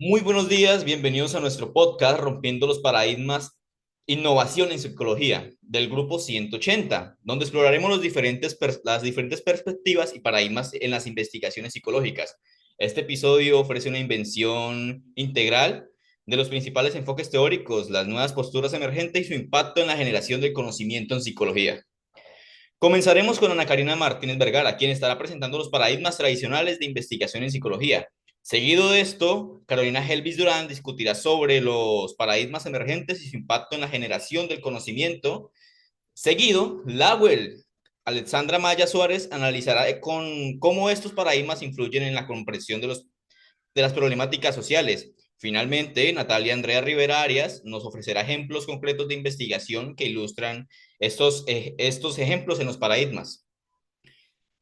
Muy buenos días, bienvenidos a nuestro podcast Rompiendo los Paradigmas, Innovación en Psicología del grupo 180, donde exploraremos las diferentes perspectivas y paradigmas en las investigaciones psicológicas. Este episodio ofrece una invención integral de los principales enfoques teóricos, las nuevas posturas emergentes y su impacto en la generación del conocimiento en psicología. Comenzaremos con Ana Karina Martínez Vergara, quien estará presentando los paradigmas tradicionales de investigación en psicología. Seguido de esto, Carolina Helvis Durán discutirá sobre los paradigmas emergentes y su impacto en la generación del conocimiento. Seguido, Lawel Alexandra Maya Suárez analizará cómo estos paradigmas influyen en la comprensión de las problemáticas sociales. Finalmente, Natalia Andrea Rivera Arias nos ofrecerá ejemplos concretos de investigación que ilustran estos ejemplos en los paradigmas.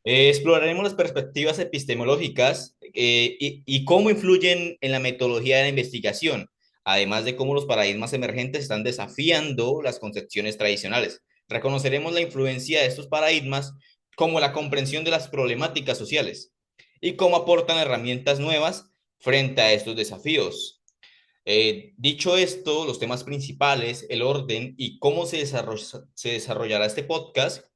Exploraremos las perspectivas epistemológicas y cómo influyen en la metodología de la investigación, además de cómo los paradigmas emergentes están desafiando las concepciones tradicionales. Reconoceremos la influencia de estos paradigmas como la comprensión de las problemáticas sociales y cómo aportan herramientas nuevas frente a estos desafíos. Dicho esto, los temas principales, el orden y cómo se desarrollará este podcast,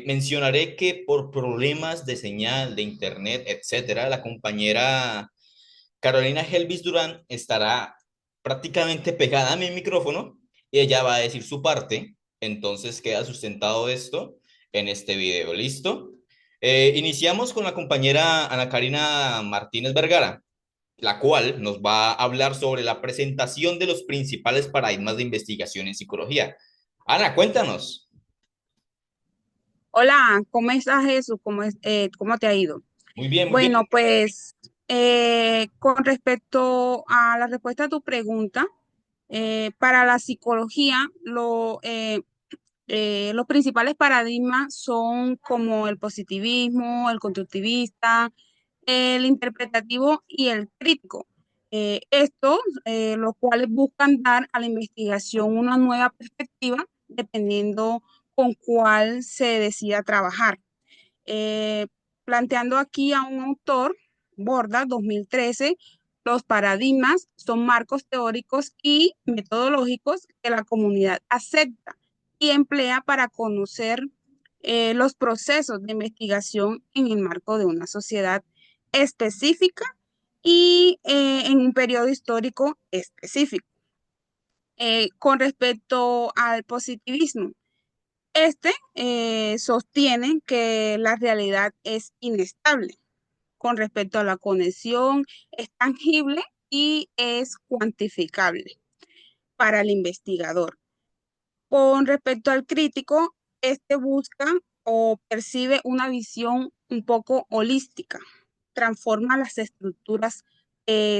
mencionaré que por problemas de señal, de internet, etcétera, la compañera Carolina Helvis Durán estará prácticamente pegada a mi micrófono y ella va a decir su parte. Entonces queda sustentado esto en este video. ¿Listo? Iniciamos con la compañera Ana Karina Martínez Vergara, la cual nos va a hablar sobre la presentación de los principales paradigmas de investigación en psicología. Ana, cuéntanos. Hola, ¿cómo estás, Jesús? ¿Cómo te ha ido? Muy bien, muy bien. Bueno, pues con respecto a la respuesta a tu pregunta, para la psicología, los principales paradigmas son como el positivismo, el constructivista, el interpretativo y el crítico. Los cuales buscan dar a la investigación una nueva perspectiva dependiendo con cuál se decida trabajar. Eh, Planteando aquí a un autor, Borda, 2013, los paradigmas son marcos teóricos y metodológicos que la comunidad acepta y emplea para conocer los procesos de investigación en el marco de una sociedad específica y en un periodo histórico específico. Con respecto al positivismo, sostiene que la realidad es inestable con respecto a la conexión, es tangible y es cuantificable para el investigador. Con respecto al crítico, este busca o percibe una visión un poco holística, transforma las estructuras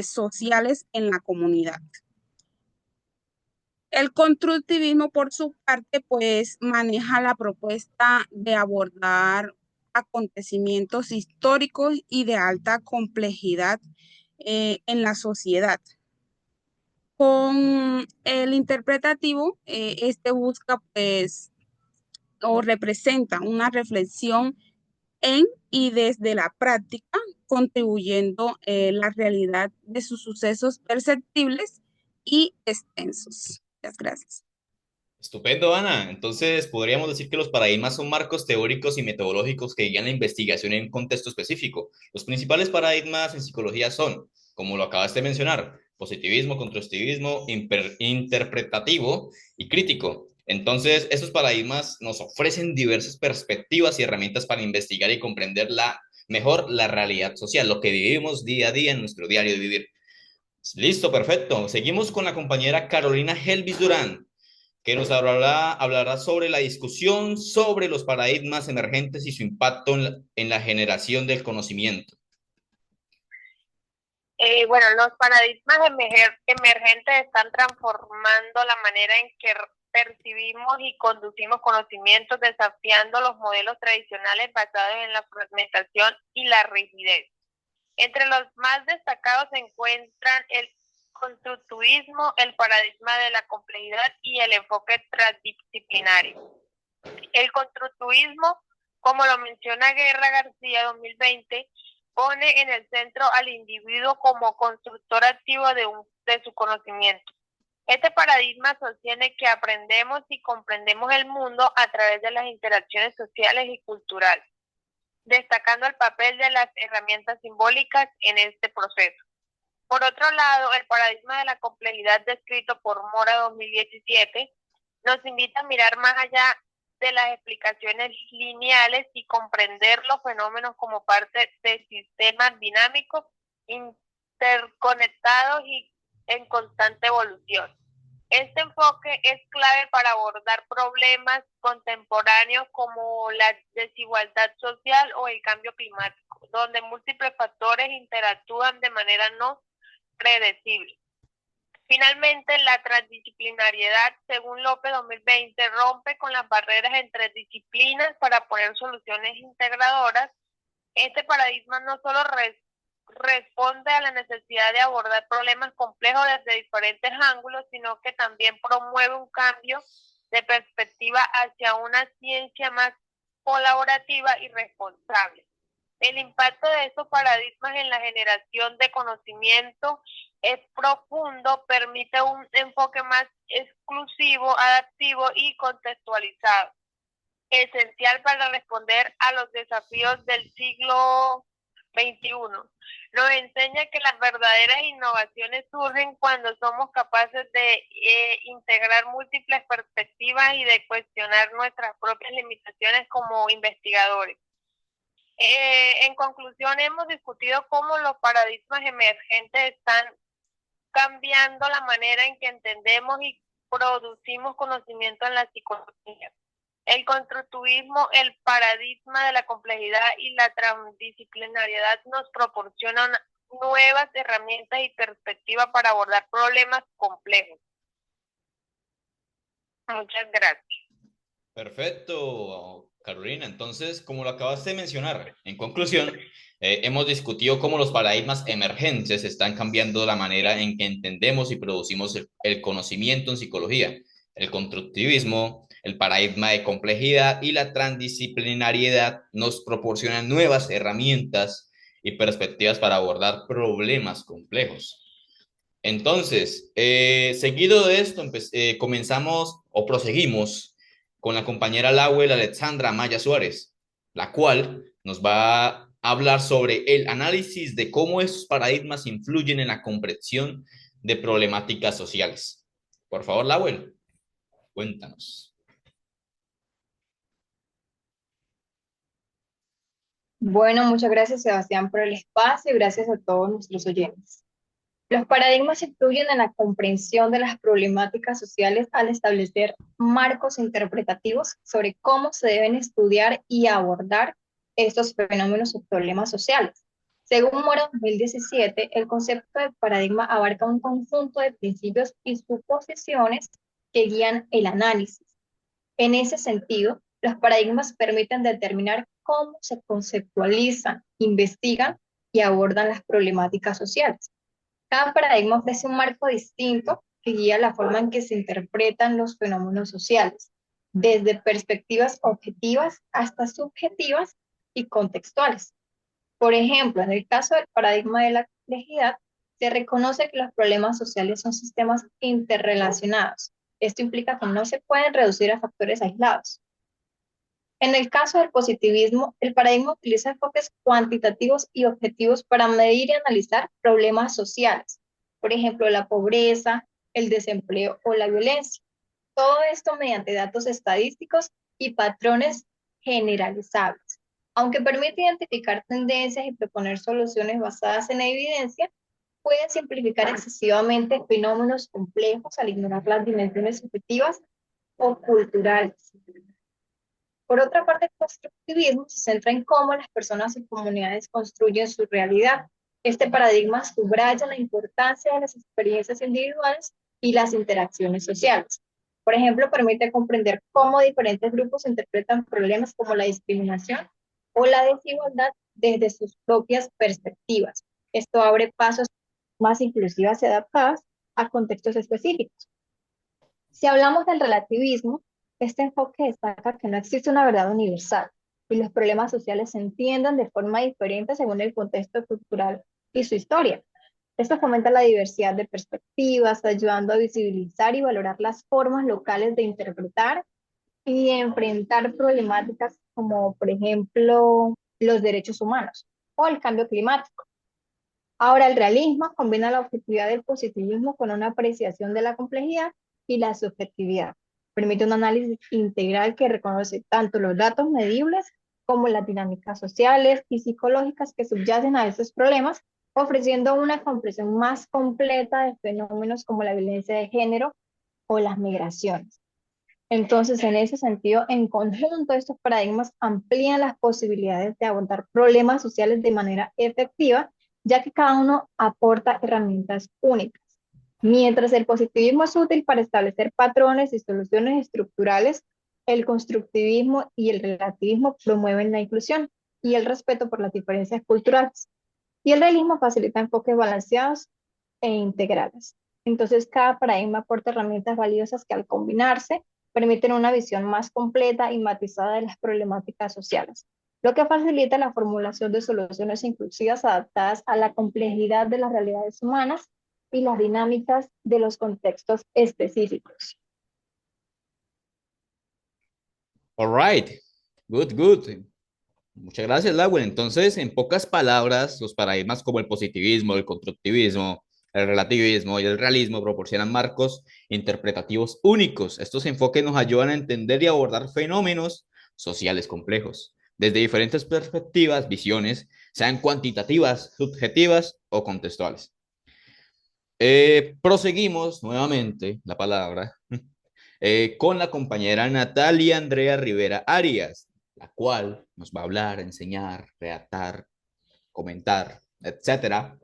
sociales en la comunidad. El constructivismo, por su parte, pues maneja la propuesta de abordar acontecimientos históricos y de alta complejidad en la sociedad. Con el interpretativo, este busca pues o representa una reflexión en y desde la práctica, contribuyendo la realidad de sus sucesos perceptibles y extensos. Muchas gracias. Estupendo, Ana. Entonces, podríamos decir que los paradigmas son marcos teóricos y metodológicos que guían la investigación en un contexto específico. Los principales paradigmas en psicología son, como lo acabaste de mencionar, positivismo, constructivismo, interpretativo y crítico. Entonces, estos paradigmas nos ofrecen diversas perspectivas y herramientas para investigar y comprender mejor la realidad social, lo que vivimos día a día en nuestro diario de vivir. Listo, perfecto. Seguimos con la compañera Carolina Helvis Durán, que nos hablará sobre la discusión sobre los paradigmas emergentes y su impacto en la generación del conocimiento. Bueno, los paradigmas emergentes están transformando la manera en que percibimos y conducimos conocimientos, desafiando los modelos tradicionales basados en la fragmentación y la rigidez. Entre los más destacados se encuentran el constructivismo, el paradigma de la complejidad y el enfoque transdisciplinario. El constructivismo, como lo menciona Guerra García 2020, pone en el centro al individuo como constructor activo de su conocimiento. Este paradigma sostiene que aprendemos y comprendemos el mundo a través de las interacciones sociales y culturales, destacando el papel de las herramientas simbólicas en este proceso. Por otro lado, el paradigma de la complejidad descrito por Mora 2017 nos invita a mirar más allá de las explicaciones lineales y comprender los fenómenos como parte de sistemas dinámicos, interconectados y en constante evolución. Este enfoque es clave para abordar problemas contemporáneos como la desigualdad social o el cambio climático, donde múltiples factores interactúan de manera no predecible. Finalmente, la transdisciplinariedad, según López 2020, rompe con las barreras entre disciplinas para poner soluciones integradoras. Este paradigma no solo responde a la necesidad de abordar problemas complejos desde diferentes ángulos, sino que también promueve un cambio de perspectiva hacia una ciencia más colaborativa y responsable. El impacto de estos paradigmas en la generación de conocimiento es profundo, permite un enfoque más exclusivo, adaptivo y contextualizado, esencial para responder a los desafíos del siglo XXI. Nos enseña que las verdaderas innovaciones surgen cuando somos capaces de integrar múltiples perspectivas y de cuestionar nuestras propias limitaciones como investigadores. En conclusión, hemos discutido cómo los paradigmas emergentes están cambiando la manera en que entendemos y producimos conocimiento en la psicología. El constructivismo, el paradigma de la complejidad y la transdisciplinariedad nos proporcionan nuevas herramientas y perspectivas para abordar problemas complejos. Muchas gracias. Perfecto, Carolina. Entonces, como lo acabaste de mencionar, en conclusión, hemos discutido cómo los paradigmas emergentes están cambiando la manera en que entendemos y producimos el conocimiento en psicología. El constructivismo, el paradigma de complejidad y la transdisciplinariedad nos proporcionan nuevas herramientas y perspectivas para abordar problemas complejos. Entonces, seguido de esto, comenzamos o proseguimos con la compañera Lawel Alexandra Maya Suárez, la cual nos va a hablar sobre el análisis de cómo estos paradigmas influyen en la comprensión de problemáticas sociales. Por favor, Lawel, cuéntanos. Bueno, muchas gracias, Sebastián, por el espacio y gracias a todos nuestros oyentes. Los paradigmas influyen en la comprensión de las problemáticas sociales al establecer marcos interpretativos sobre cómo se deben estudiar y abordar estos fenómenos o problemas sociales. Según Mora 2017, el concepto de paradigma abarca un conjunto de principios y suposiciones que guían el análisis. En ese sentido, los paradigmas permiten determinar cómo se conceptualizan, investigan y abordan las problemáticas sociales. Cada paradigma ofrece un marco distinto que guía la forma en que se interpretan los fenómenos sociales, desde perspectivas objetivas hasta subjetivas y contextuales. Por ejemplo, en el caso del paradigma de la complejidad, se reconoce que los problemas sociales son sistemas interrelacionados. Esto implica que no se pueden reducir a factores aislados. En el caso del positivismo, el paradigma utiliza enfoques cuantitativos y objetivos para medir y analizar problemas sociales, por ejemplo, la pobreza, el desempleo o la violencia. Todo esto mediante datos estadísticos y patrones generalizables. Aunque permite identificar tendencias y proponer soluciones basadas en evidencia, puede simplificar excesivamente fenómenos complejos al ignorar las dimensiones subjetivas o culturales. Por otra parte, el constructivismo se centra en cómo las personas y comunidades construyen su realidad. Este paradigma subraya la importancia de las experiencias individuales y las interacciones sociales. Por ejemplo, permite comprender cómo diferentes grupos interpretan problemas como la discriminación o la desigualdad desde sus propias perspectivas. Esto abre pasos más inclusivas y adaptadas a contextos específicos. Si hablamos del relativismo, este enfoque destaca que no existe una verdad universal. y los problemas sociales se entiendan de forma diferente según el contexto cultural y su historia. Esto fomenta la diversidad de perspectivas, ayudando a visibilizar y valorar las formas locales de interpretar y enfrentar problemáticas como, por ejemplo, los derechos humanos o el cambio climático. Ahora, el realismo combina la objetividad del positivismo con una apreciación de la complejidad y la subjetividad. Permite un análisis integral que reconoce tanto los datos medibles como las dinámicas sociales y psicológicas que subyacen a estos problemas, ofreciendo una comprensión más completa de fenómenos como la violencia de género o las migraciones. Entonces, en ese sentido, en conjunto, estos paradigmas amplían las posibilidades de abordar problemas sociales de manera efectiva, ya que cada uno aporta herramientas únicas. Mientras el positivismo es útil para establecer patrones y soluciones estructurales, el constructivismo y el relativismo promueven la inclusión y el respeto por las diferencias culturales. Y el realismo facilita enfoques balanceados e integrales. Entonces, cada paradigma aporta herramientas valiosas que al combinarse permiten una visión más completa y matizada de las problemáticas sociales, lo que facilita la formulación de soluciones inclusivas adaptadas a la complejidad de las realidades humanas y las dinámicas de los contextos específicos. All right. Good, good. Muchas gracias, Lawel. Entonces, en pocas palabras, los paradigmas como el positivismo, el constructivismo, el relativismo y el realismo proporcionan marcos interpretativos únicos. Estos enfoques nos ayudan a entender y abordar fenómenos sociales complejos desde diferentes perspectivas, visiones, sean cuantitativas, subjetivas o contextuales. Proseguimos nuevamente la palabra con la compañera Natalia Andrea Rivera Arias, la cual nos va a hablar, enseñar, redactar, comentar, etcétera.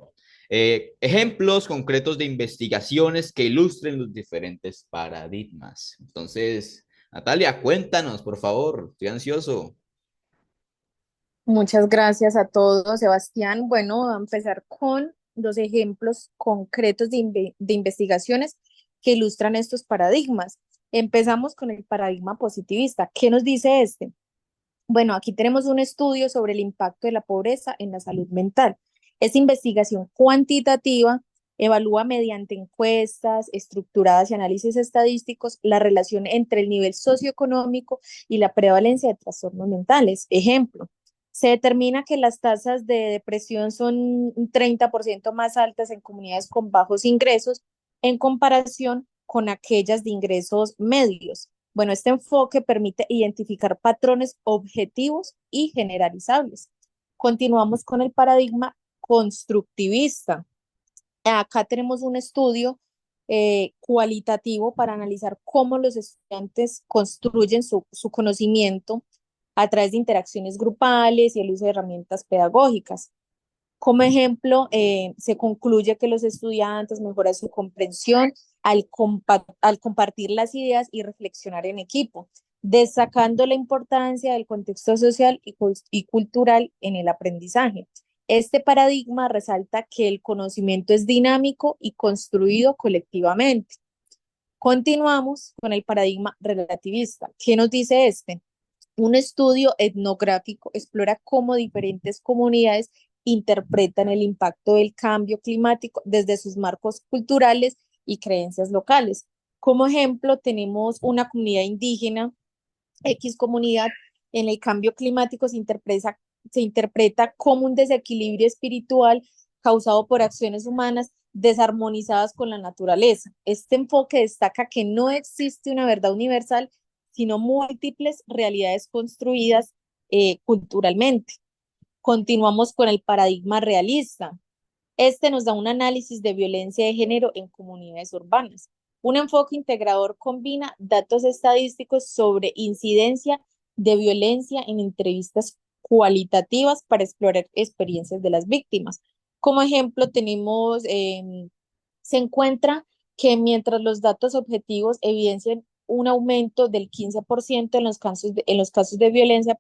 Ejemplos concretos de investigaciones que ilustren los diferentes paradigmas. Entonces, Natalia, cuéntanos, por favor, estoy ansioso. Muchas gracias a todos, Sebastián. Bueno, a empezar con dos ejemplos concretos de investigaciones que ilustran estos paradigmas. Empezamos con el paradigma positivista. ¿Qué nos dice este? Bueno, aquí tenemos un estudio sobre el impacto de la pobreza en la salud mental. Esta investigación cuantitativa evalúa mediante encuestas estructuradas y análisis estadísticos la relación entre el nivel socioeconómico y la prevalencia de trastornos mentales. Ejemplo, se determina que las tasas de depresión son un 30% más altas en comunidades con bajos ingresos en comparación con aquellas de ingresos medios. Bueno, este enfoque permite identificar patrones objetivos y generalizables. Continuamos con el paradigma constructivista. Acá tenemos un estudio cualitativo para analizar cómo los estudiantes construyen su conocimiento a través de interacciones grupales y el uso de herramientas pedagógicas. Como ejemplo, se concluye que los estudiantes mejoran su comprensión al compartir las ideas y reflexionar en equipo, destacando la importancia del contexto social y cultural en el aprendizaje. Este paradigma resalta que el conocimiento es dinámico y construido colectivamente. Continuamos con el paradigma relativista. ¿Qué nos dice este? Un estudio etnográfico explora cómo diferentes comunidades interpretan el impacto del cambio climático desde sus marcos culturales y creencias locales. Como ejemplo, tenemos una comunidad indígena, X comunidad, en el cambio climático se interpreta como un desequilibrio espiritual causado por acciones humanas desarmonizadas con la naturaleza. Este enfoque destaca que no existe una verdad universal, sino múltiples realidades construidas culturalmente. Continuamos con el paradigma realista. Este nos da un análisis de violencia de género en comunidades urbanas. Un enfoque integrador combina datos estadísticos sobre incidencia de violencia en entrevistas cualitativas para explorar experiencias de las víctimas. Como ejemplo, se encuentra que mientras los datos objetivos evidencian un aumento del 15% en los casos de violencia,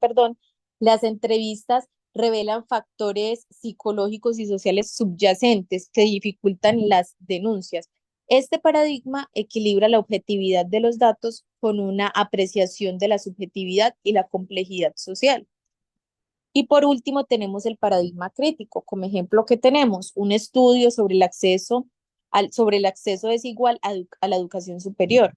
las entrevistas revelan factores psicológicos y sociales subyacentes que dificultan las denuncias. Este paradigma equilibra la objetividad de los datos con una apreciación de la subjetividad y la complejidad social. Y por último, tenemos el paradigma crítico. Como ejemplo, que tenemos un estudio sobre el acceso desigual a la educación superior.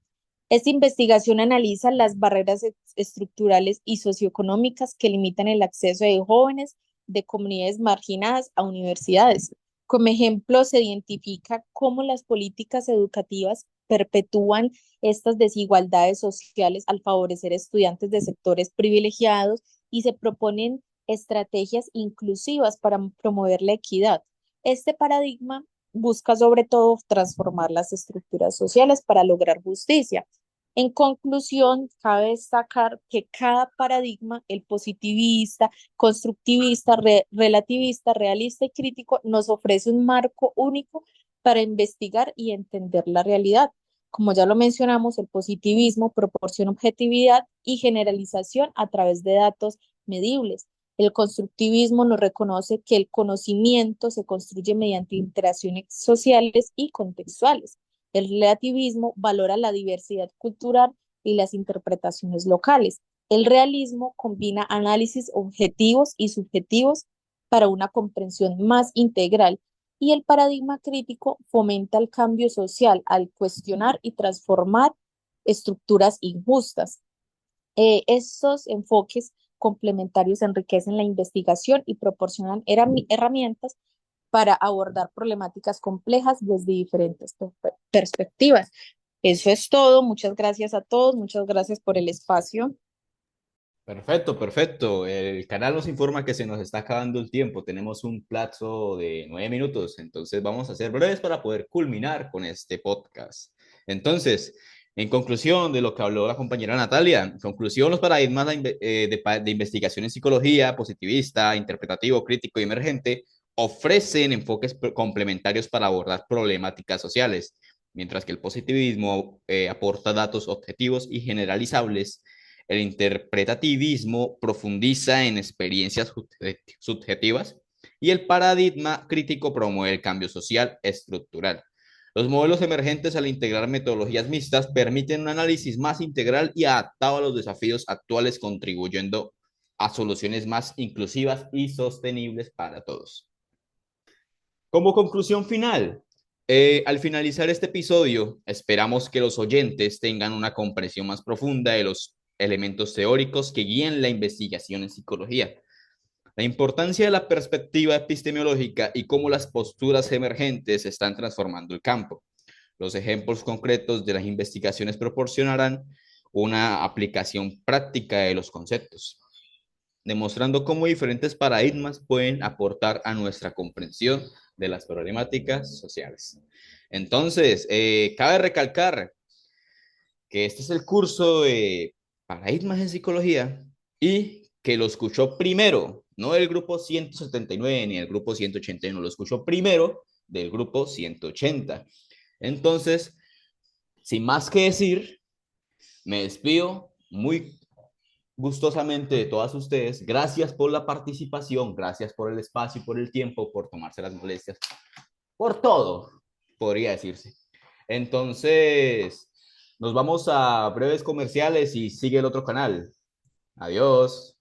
Esta investigación analiza las barreras estructurales y socioeconómicas que limitan el acceso de jóvenes de comunidades marginadas a universidades. Como ejemplo, se identifica cómo las políticas educativas perpetúan estas desigualdades sociales al favorecer estudiantes de sectores privilegiados y se proponen estrategias inclusivas para promover la equidad. Este paradigma busca sobre todo transformar las estructuras sociales para lograr justicia. En conclusión, cabe destacar que cada paradigma, el positivista, constructivista, relativista, realista y crítico, nos ofrece un marco único para investigar y entender la realidad. Como ya lo mencionamos, el positivismo proporciona objetividad y generalización a través de datos medibles. El constructivismo nos reconoce que el conocimiento se construye mediante interacciones sociales y contextuales. El relativismo valora la diversidad cultural y las interpretaciones locales. El realismo combina análisis objetivos y subjetivos para una comprensión más integral. Y el paradigma crítico fomenta el cambio social al cuestionar y transformar estructuras injustas. Estos enfoques complementarios enriquecen la investigación y proporcionan herramientas para abordar problemáticas complejas desde diferentes perspectivas. Eso es todo. Muchas gracias a todos. Muchas gracias por el espacio. Perfecto, perfecto. El canal nos informa que se nos está acabando el tiempo. Tenemos un plazo de 9 minutos, entonces vamos a ser breves para poder culminar con este podcast. Entonces, en conclusión de lo que habló la compañera Natalia, en conclusión, los paradigmas de investigación en psicología, positivista, interpretativo, crítico y emergente, ofrecen enfoques complementarios para abordar problemáticas sociales, mientras que el positivismo aporta datos objetivos y generalizables. El interpretativismo profundiza en experiencias subjetivas y el paradigma crítico promueve el cambio social estructural. Los modelos emergentes, al integrar metodologías mixtas, permiten un análisis más integral y adaptado a los desafíos actuales, contribuyendo a soluciones más inclusivas y sostenibles para todos. Como conclusión final, al finalizar este episodio, esperamos que los oyentes tengan una comprensión más profunda de los elementos teóricos que guían la investigación en psicología, la importancia de la perspectiva epistemológica y cómo las posturas emergentes están transformando el campo. Los ejemplos concretos de las investigaciones proporcionarán una aplicación práctica de los conceptos, demostrando cómo diferentes paradigmas pueden aportar a nuestra comprensión de las problemáticas sociales. Entonces, cabe recalcar que este es el curso de paradigmas en psicología y que lo escuchó primero, no el grupo 179 ni el grupo 181, lo escuchó primero del grupo 180. Entonces, sin más que decir, me despido muy gustosamente de todas ustedes. Gracias por la participación, gracias por el espacio y por el tiempo, por tomarse las molestias, por todo, podría decirse. Entonces, nos vamos a breves comerciales y sigue el otro canal. Adiós.